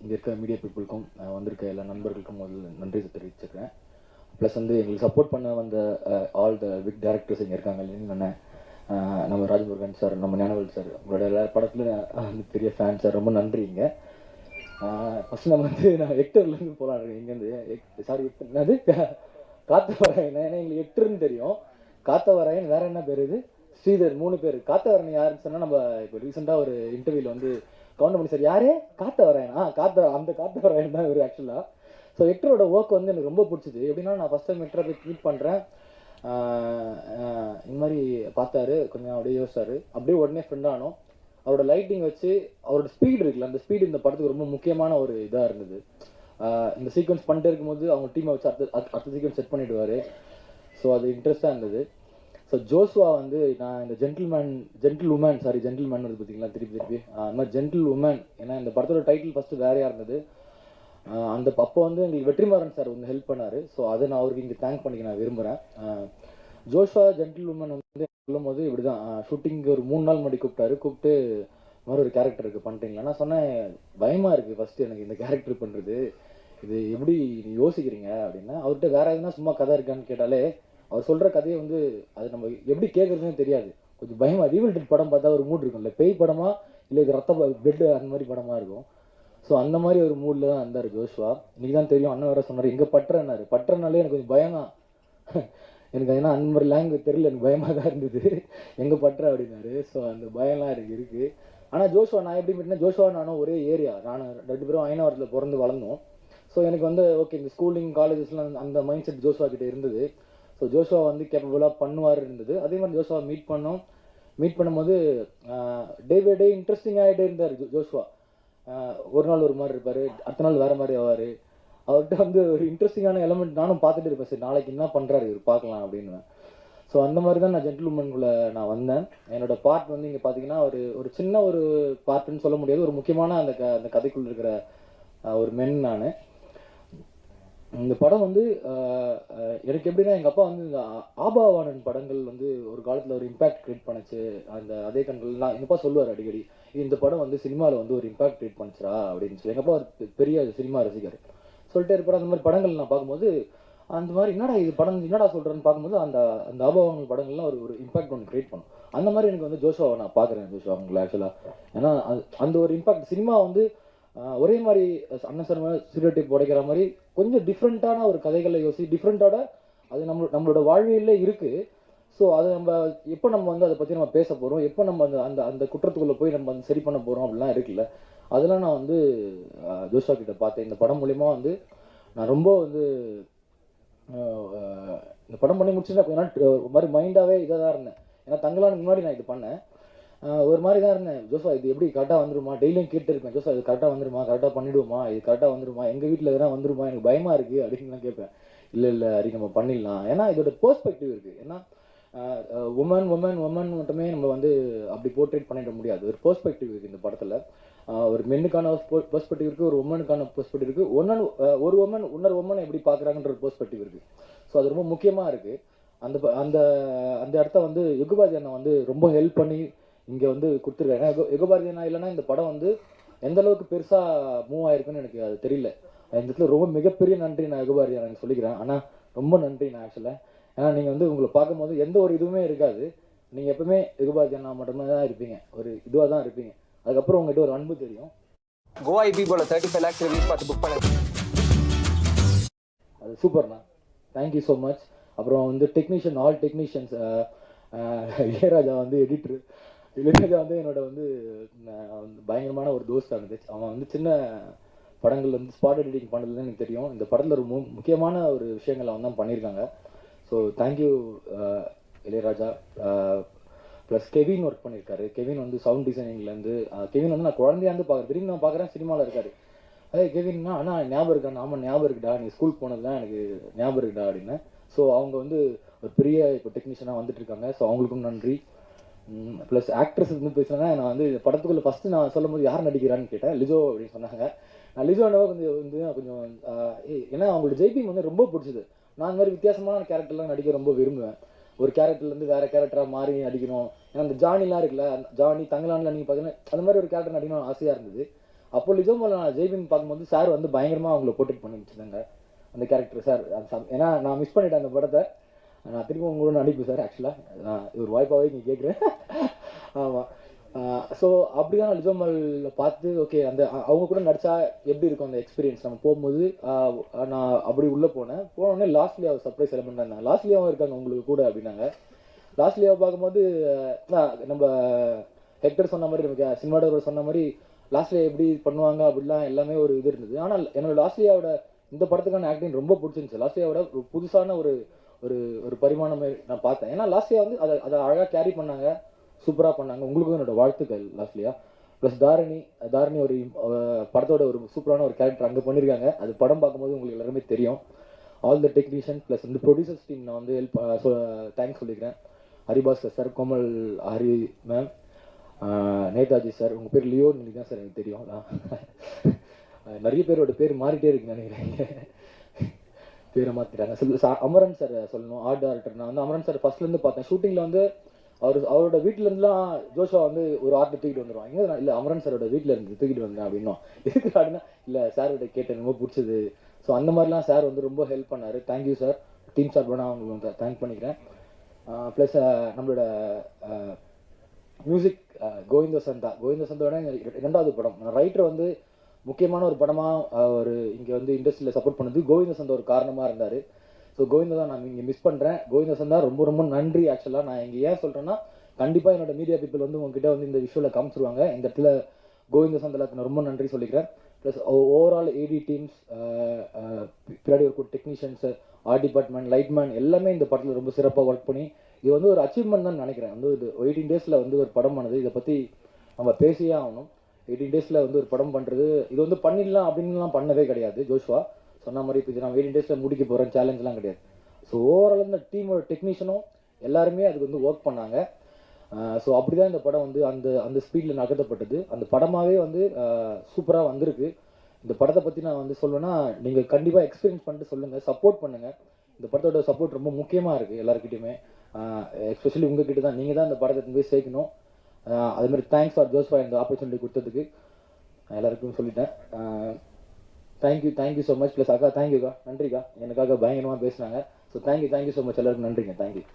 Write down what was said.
இங்கே இருக்க மீடியா பீப்புளுக்கும் வந்திருக்க எல்லா நண்பர்களுக்கும் முதல்ல நன்றி தெரிவிச்சுக்கிறேன். ப்ளஸ் வந்து எங்களுக்கு சப்போர்ட் பண்ண வந்த ஆல் த பிக் டேரக்டர்ஸ் இங்கே இருக்காங்க இல்லைன்னு நம்ம ராஜமுருகன் சார், நம்ம ஞானவேல் சார், உங்களோட எல்லா படத்துலையும் பெரிய ஃபேன் சார், ரொம்ப நன்றிங்க. ஃபஸ்ட் நம்ம வந்து நான் எக்டர்லேருந்து போகலாம். இங்கேருந்து சாரி என்னது காத்தவராயன், ஏன்னா எங்களுக்கு எக்டர்னு தெரியும். காத்தவராயன் வேற என்ன பேர் இது, ஸ்ரீதர், 3 பேர். காத்தவராயன் யாருன்னு சொன்னால் நம்ம இப்போ ரீசெண்டாக ஒரு இன்டர்வியூவில் வந்து கவுண்டமணி சார் யாரே காத்தவராயன், அந்த காத்தவராயன் தான் இவர் ஆக்சுவலாக. ஸோ எக்டரோட ஒர்க் வந்து எனக்கு ரொம்ப பிடிச்சிது. எப்படின்னா நான் ஃபஸ்ட் டைம் எக்டரை போய் ட்வீட் பண்ணுறேன், இந்த மாதிரி பார்த்தாரு, கொஞ்சம் அப்படியே யோசிச்சார், அப்படியே உடனே ஃப்ரெண்ட் ஆனோம். அவரோட லைட்டிங் வச்சு அவரோட ஸ்பீடு இருக்குல்ல, அந்த ஸ்பீடு இந்த படத்துக்கு ரொம்ப முக்கியமான ஒரு இதாக இருந்தது. இந்த சீக்வன்ஸ் பண்ணிட்டே இருக்கும்போது அவங்க டீமை வச்சு அடுத்த சீக்வன்ஸ் செட் பண்ணிவிடுவார். ஸோ அது இன்ட்ரெஸ்ட்டாக இருந்தது. ஸோ ஜோஸ்வா வந்து நான் இந்த ஜென்டில் உமன் வருது பார்த்தீங்களா, திருப்பி அந்த மாதிரி ஜென்டில் உமன், ஏன்னா இந்த படத்தோட டைட்டில் ஃபஸ்ட்டு வேறையாக இருந்தது. அப்போ வந்து எங்களுக்கு வெற்றிமாறன் சார் வந்து ஹெல்ப் பண்ணார். ஸோ அதை நான் அவருக்கு இங்கே தேங்க் பண்ணிக்க நான் விரும்புகிறேன். ஜோஷ்வா ஜென்டில் உமன் வந்து சொல்லும் போது இப்படி தான் ஷூட்டிங்க்கு ஒரு 3 நாள் முன்னாடி கூப்பிட்டு மாதிரி ஒரு கேரக்டர் இருக்குது பண்ணிட்டீங்களா. நான் சொன்னேன் பயமாக இருக்குது ஃபஸ்ட்டு எனக்கு இந்த கேரக்டர் பண்ணுறது, இது எப்படி யோசிக்கிறீங்க அப்படின்னா. அவர்கிட்ட வேறு எதுனா சும்மா கதை இருக்கான்னு கேட்டாலே அவர் சொல்கிற கதையை வந்து அது நம்ம எப்படி கேட்குறதுன்னு தெரியாது. கொஞ்சம் பயமாக ரீவல் டெட் படம் பார்த்தா ஒரு மூட் இருக்கும், இல்லை பேய் படமா இல்லை இது ரத்த பெட்டு அந்த மாதிரி படமாக இருக்கும். ஸோ அந்த மாதிரி ஒரு மூடில் தான் இருந்தார் ஜோஷ்வா. இன்றைக்கி தான் தெரியும், அண்ணன் வேறு சொன்னார் இங்கே பட்டுறனாலே எனக்கு கொஞ்சம் பயம் தான். எனக்கு ஏன்னா அந்த மாதிரி லாங்குவேஜ் தெரியல, எனக்கு பயமாக தான் இருந்தது, எங்கே பட்டுற அப்படின்னாரு. ஸோ அந்த பயம்லாம் எனக்கு இருக்குது. ஆனால் ஜோஷ்வா நான் எப்படி பண்ணிட்டேன்னா, ஜோஷ்வா நானும் ஒரே ஏரியா, நான் 2 பேரும் அயனாவரத்தில் பிறந்து வளர்ந்தோம். ஸோ எனக்கு வந்து ஓகே இந்த ஸ்கூலிங் காலேஜஸ்லாம் அந்த மைண்ட் செட் ஜோஷ்வா கிட்டே இருந்தது. ஸோ ஜோஷ்வா வந்து கேப்பபிளாக பண்ணுவார் இருந்தது. அதே மாதிரி ஜோஷ்வா மீட் பண்ணும்போது டே பை டே இன்ட்ரெஸ்டிங் ஆகிட்டே இருந்தார் ஜோஷ்வா. ஒரு நாள் ஒரு மாதிரி இருப்பார், அடுத்த நாள் வேறு மாதிரி ஆவார். அவர்கிட்ட வந்து ஒரு இன்ட்ரெஸ்டிங்கான எலமெண்ட் நானும் பார்த்துட்டு இருப்பேன், சரி நாளைக்கு என்ன பண்ணுறாரு இவர் பார்க்கலாம் அப்படின்னு. ஸோ அந்த மாதிரி தான் நான் ஜென்டில் உமனுக்குள்ளே நான் வந்தேன். என்னோடய பார்ட் வந்து இங்கே பார்த்தீங்கன்னா ஒரு சின்ன ஒரு பார்ட்டுன்னு சொல்ல முடியாது, ஒரு முக்கியமான அந்த கதைக்குள்ளே இருக்கிற ஒரு மென் நான். இந்த படம் வந்து எனக்கு எப்படின்னா, எங்கள் அப்பா வந்து இந்த ஆபாவானன் படங்கள் வந்து ஒரு காலத்தில் ஒரு இம்பேக்ட் க்ரியேட் பண்ணிச்சு. அதே கண்கள் நான் எங்கள் அப்பா சொல்லுவார் அடிக்கடி, இந்த படம் வந்து சினிமாவில் வந்து ஒரு இம்பேக்ட் க்ரியேட் பண்ணிச்சுரா அப்படின்னு சொல்லி. எங்கள் அப்பா ஒரு பெரிய சினிமா ரசிகர், சொல்லிட்டே இருப்பார். அந்த மாதிரி படங்கள் நான் பார்க்கும்போது அந்த மாதிரி என்னடா இது படம் என்னடா சொல்கிறேன்னு பார்க்கும்போது அந்த ஆபாவானன் படங்கள்லாம் ஒரு இம்பேக்ட் ஒன்று க்ரியேட் பண்ணும். அந்த மாதிரி எனக்கு வந்து ஜோஷ்வாவை நான் பார்க்குறேன், ஜோஷ்வா அவங்களை ஆக்சுவலாக. ஏன்னா அந்த ஒரு இம்பேக்ட் சினிமா வந்து ஒரே மாதிரி அண்ணன் சார் ஸ்டீரியோடைப் உடைக்கிற மாதிரி கொஞ்சம் டிஃப்ரெண்ட்டான ஒரு கதைகளை டிஃப்ரெண்ட்டோட அது நம்மளோட வாழ்வியல்ல இருக்குது. ஸோ அதை எப்போ நம்ம வந்து அதை பற்றி நம்ம பேச போகிறோம், எப்போ நம்ம அந்த குற்றத்துக்குள்ளே போய் நம்ம வந்து சரி பண்ண போகிறோம் அப்படிலாம் இருக்குல்ல, அதெல்லாம் நான் வந்து ஜோஷ்வா கிட்ட பார்த்தேன். இந்த படம் மூலிமா வந்து நான் ரொம்ப வந்து இந்த படம் பண்ணி முடிச்சுன்னா கொஞ்ச நாள் ஒரு மாதிரி மைண்டாகவே இதாக தான் இருந்தேன். ஏன்னா தங்கலானுக்கு முன்னாடி நான் இது பண்ணேன், ஒரு மாதிரி தான் இருந்தேன். ஜோஷ்வா இது எப்படி கரெக்டாக வந்துருமா, டெய்லியும் கேட்டு இருக்கேன், ஜோஷ்வா இது கரெக்டாக வந்துருமா, கரெக்டாக பண்ணிவிடுவோமா, இது கரெக்டாக வந்துருமா, எங்கள் வீட்டில் எதனா வந்துருமா, எனக்கு பயமாக இருக்குது அப்படின்லாம் கேட்பேன். இல்லை அரி நம்ம பண்ணிடலாம். ஏன்னா இதோட பெர்ஸ்பெக்டிவ் இருக்குது. ஏன்னா உமன் மட்டுமே நம்ம வந்து அப்படி போர்ட்ரேட் பண்ணிட முடியாது. ஒரு பெர்ஸ்பெக்டிவ் இருக்குது இந்த படத்தில். ஒரு மென்னுக்கான பெர்ஸ்பெக்டிவ் இருக்குது, ஒரு உமனுக்கான பெர்ஸ்பெக்டிவ் இருக்குது, ஒரு உமன் இன்னொரு உமனை எப்படி பார்க்குறாங்கன்ற ஒரு பெர்ஸ்பெக்டிவ் இருக்குது. ஸோ அது ரொம்ப முக்கியமாக இருக்குது. அந்த அந்த இடத்த வந்து யுகபாரதி அண்ணா வந்து ரொம்ப ஹெல்ப் பண்ணி இங்கே வந்து கொடுத்துருக்காங்க. யுகபாரதி அண்ணா இல்லைன்னா இந்த படம் வந்து எந்த அளவுக்கு பெருசாக மூவ் ஆயிருக்குன்னு எனக்கு அது தெரியல. இந்த இடத்துல ரொம்ப மிகப்பெரிய நன்றி நான் யுகபாரதி அண்ணா சொல்லிக்கிறேன். ஆனால் ரொம்ப நன்றி நான் ஆக்சுவலாக. ஏன்னா நீங்கள் வந்து உங்களை பார்க்கும்போது எந்த ஒரு இதுவுமே இருக்காது, நீங்கள் எப்பவுமே யுகபாரதி அண்ணா மட்டுமே தான் இருப்பீங்க, ஒரு இதுவாக தான் இருப்பீங்க. அதுக்கப்புறம் உங்கள்கிட்ட ஒரு அன்பு தெரியும். கோவா ஐபி போல 35 lakhs ரிலீஸ் பார்த்து புக் பண்ண அது சூப்பர்ண்ணா, தேங்க்யூ ஸோ மச். அப்புறம் வந்து ஆல் டெக்னீஷியன்ஸ், இளையராஜா வந்து எடிட்ரு, இளையராஜா வந்து என்னோட வந்து பயங்கரமான ஒரு தோஸ்தாக இருந்துச்சு. அவன் வந்து சின்ன படங்கள் வந்து ஸ்பாட் எடிட்டிங் பண்ணதுன்னு எனக்கு தெரியும். இந்த படத்தில் ஒரு முக்கியமான ஒரு விஷயங்கள் அவன் தான் பண்ணியிருக்காங்க. So thank you Ilaiyaraaja. Plus Kevin work பண்ணியிருக்காரு. கெவின் வந்து சவுண்ட் டிசைனிங்லேருந்து, கெவின் வந்து நான் குழந்தையாந்து பார்க்குறேன், திரும்பி நான் பார்க்குறேன் சினிமாவில் இருக்கார். அதே கெவின்னா ஆனால் ஞாபகம் இருக்கா, ஆமாம் ஞாபகம் இருக்குடா, நீ ஸ்கூல் போனதுலாம் எனக்கு ஞாபகம் இருக்குடா அப்படின்னு. ஸோ அவங்க வந்து ஒரு பெரிய இப்போ டெக்னீஷியனாக வந்துட்டு இருக்காங்க. ஸோ அவங்களுக்கும் நன்றி. ப்ளஸ் ஆக்ட்ரஸ் வந்து பேசுனாங்க. நான் வந்து இந்த படத்துக்குள்ளே ஃபஸ்ட்டு நான் சொல்லும் போது யார் நடிக்கிறான்னு கேட்டேன், லிஜோ அப்படின்னு சொன்னாங்க. நான் லிஜோ அண்ணாவை கொஞ்சம் ஏன்னா அவங்களோட ஜெய்பிங் வந்து ரொம்ப பிடிச்சிது. நான் இந்த மாதிரி வித்தியாசமான கேரக்டர்லாம் நடிக்க ரொம்ப விரும்புவேன். ஒரு கேரக்டர்லேருந்து வேறு கேரக்டராக மாறி நடிக்கணும். ஏன்னா அந்த ஜானிலாம் இருக்குல்ல, ஜானி தங்கலானில் நீங்கள் பார்த்தீங்கன்னா அந்த மாதிரி ஒரு கேரக்டர் நடிக்கணும்னு ஆசையாக இருந்தது. அப்போ லிஜோமால நான் ஜெய்பீம் பார்க்கும்போது சார் வந்து பயங்கரமாக அவங்கள போர்ட்ரேட் பண்ணி வச்சுருந்தாங்க அந்த கேரக்டர் சார். ஏன்னா நான் மிஸ் பண்ணிட்டேன் அந்த படத்தை, நான் திரும்ப உங்களோட நடிப்பு சார். ஆக்சுவலாக நான் ஒரு வாய்ப்பாகவே இங்கே கேட்குறேன். ஆமாம். ஸோ அப்படி தான் லிஜோமலில் பார்த்து ஓகே அந்த அவங்க கூட நடித்தா எப்படி இருக்கும் அந்த எக்ஸ்பீரியன்ஸ் நம்ம போகும்போது நான் அப்படி உள்ளே போனோடனே லாஸ்ட்லி அவர் சர்ப்ரைஸ் எல்லாம் பண்ணாங்க. லாஸ்ட்லியாவும் இருக்காங்க உங்களுக்கு கூட அப்படின்னாங்க. லாஸ்ட்லியாவை பார்க்கும்போது நம்ம ஹெக்டர் சொன்ன மாதிரி நமக்கு சினிமாடோர் சொன்ன மாதிரி லாஸ்ட்லியா எப்படி பண்ணுவாங்க அப்படிலாம் எல்லாமே ஒரு இது இருந்தது. ஆனால் என்னோட லாஸ்ட்லியாவோட இந்த படத்துக்கான ஆக்டிங் ரொம்ப பிடிச்சிருந்துச்சு. லாஸ்ட்லியாவோட ஒரு புதுசான ஒரு ஒரு ஒரு பரிமாணமே நான் பார்த்தேன். ஏன்னா லாஸ்ட்லியா வந்து அதை அழகாக கேரி பண்ணாங்க, சூப்பராக பண்ணாங்க. உங்களுக்கும் என்னோட வாழ்த்துக்கள் லாஸ்ட்லியா. ப்ளஸ் தாரணி ஒரு படத்தோட ஒரு சூப்பரான ஒரு கேரக்டர் அங்கே பண்ணியிருக்காங்க. அது படம் பார்க்கும்போது உங்களுக்கு எல்லாருமே தெரியும். ஆல் த டெக்னீஷியன் ப்ளஸ் இந்த ப்ரொடியூசர்ஸ் டீம் நான் வந்து தேங்க்ஸ் சொல்லிக்கிறேன். Haribhaskar sir, Komal Hari ma'am, Netaji sir. உங்கள் பேர் லியோ இன்னைக்கு தான் சார் எனக்கு தெரியும். நிறைய பேரோட பேர் மாறிட்டே இருக்குன்னு நினைக்கிறேன், பேரை மாற்றிட்டாங்க. அமரன் சார் சொல்லணும், ஆர்ட் டைரக்டர். நான் வந்து அமரன் சார் ஃபர்ஸ்ட்லேருந்து பார்த்தேன். ஷூட்டிங்கில் வந்து அவரோட வீட்டிலேருந்துலாம் ஜோஷா வந்து ஒரு ஆர்ட் தூக்கிட்டு வந்துடுவான். எங்கே இல்லை அமரன் சாரோட வீட்டில் இருந்து தூக்கிட்டு வந்தேன் அப்படின்னா எதுக்கு அப்படின்னா இல்லை சாரோட கேட்டேன் ரொம்ப பிடிச்சது. ஸோ அந்த மாதிரிலாம் சார் வந்து ரொம்ப ஹெல்ப் பண்ணார். Thank you sir. டீம் சார் பண்ண அவங்களுக்கு தேங்க் பண்ணிக்கிறேன். ப்ளஸ் நம்மளோட மியூசிக் கோவிந்தசந்தோட இரண்டாவது படம். ரைட்டர் வந்து முக்கியமான ஒரு படமாக ஒரு இங்கே வந்து இண்டஸ்ட்ரியில் சப்போர்ட் பண்ணது கோவிந்தசந்தா ஒரு காரணமாக இருந்தார். ஸோ கோவிந்தா தான் நான் இங்கே மிஸ் பண்ணுறேன். கோவிந்தசந்தா ரொம்ப ரொம்ப நன்றி. ஆக்சுவலாக நான் இங்கே ஏன் சொல்கிறேன்னா கண்டிப்பாக என்னோட மீடியா பீப்புள் வந்து உங்ககிட்ட வந்து இந்த விஷுவலில் காமிச்சிருவாங்க. இந்த இடத்துல கோவிந்தசந்தாவுக்கு நான் ரொம்ப நன்றி சொல்லிக்கிறேன். ப்ளஸ் ஓவரால் ஏடி டீம்ஸ், பின்னாடி ஒரு டெக்னீஷியன்ஸு, ஆர்ட் டிபார்ட்மெண்ட், லைட்மேன் எல்லாமே இந்த படத்தில் ரொம்ப சிறப்பாக ஒர்க் பண்ணி இது வந்து ஒரு அச்சீவ்மெண்ட் தான் நினைக்கிறேன். வந்து இது 18 days வந்து ஒரு படம் பண்ணது. இதை பற்றி நம்ம பேசியே ஆகணும். 18 days வந்து ஒரு படம் பண்ணுறது இது வந்து பண்ணிடலாம் அப்படின்லாம் பண்ணவே கிடையாது. ஜோஷ்வா சொன்ன மாதிரி இப்போ நான் 18 days முடிக்க போகிறேன் சேலஞ்செலாம் கிடையாது. ஸோ ஓவரால் இந்த டீமோட டெக்னீஷியனும் எல்லாருமே அதுக்கு வந்து ஒர்க் பண்ணாங்க. ஸோ அப்படி தான் இந்த படம் வந்து அந்த அந்த ஸ்பீடில் நகர்த்தப்பட்டது. அந்த படமாகவே வந்து சூப்பராக வந்திருக்கு. இந்த படத்தை பற்றி நான் வந்து சொல்லுவேன்னா நீங்கள் கண்டிப்பாக எக்ஸ்பீரியன்ஸ் பண்ணிட்டு சொல்லுங்கள், சப்போர்ட் பண்ணுங்கள். இந்த படத்தோட சப்போர்ட் ரொம்ப முக்கியமாக இருக்குது எல்லாருக்கிட்டையுமே. எஸ்பெஷலி உங்ககிட்ட தான், நீங்கள் தான் இந்த படத்தை போய் சேர்க்கணும். அதுமாதிரி தேங்க்ஸ் ஃபார் ஜோஸ்வா இந்த ஆப்பர்ச்சுனிட்டி கொடுத்ததுக்கு எல்லாருக்கும் சொல்லிட்டேன். Thank you so much. ப்ளஸ் அக்கா தேங்க்யூக்கா, நன்றிக்கா, எனக்காக பயங்கரமாக பேசுனாங்க. ஸோ தேங்க்யூ ஸோ மச் எல்லாருக்கும் நன்றிங்க. தேங்க்யூ.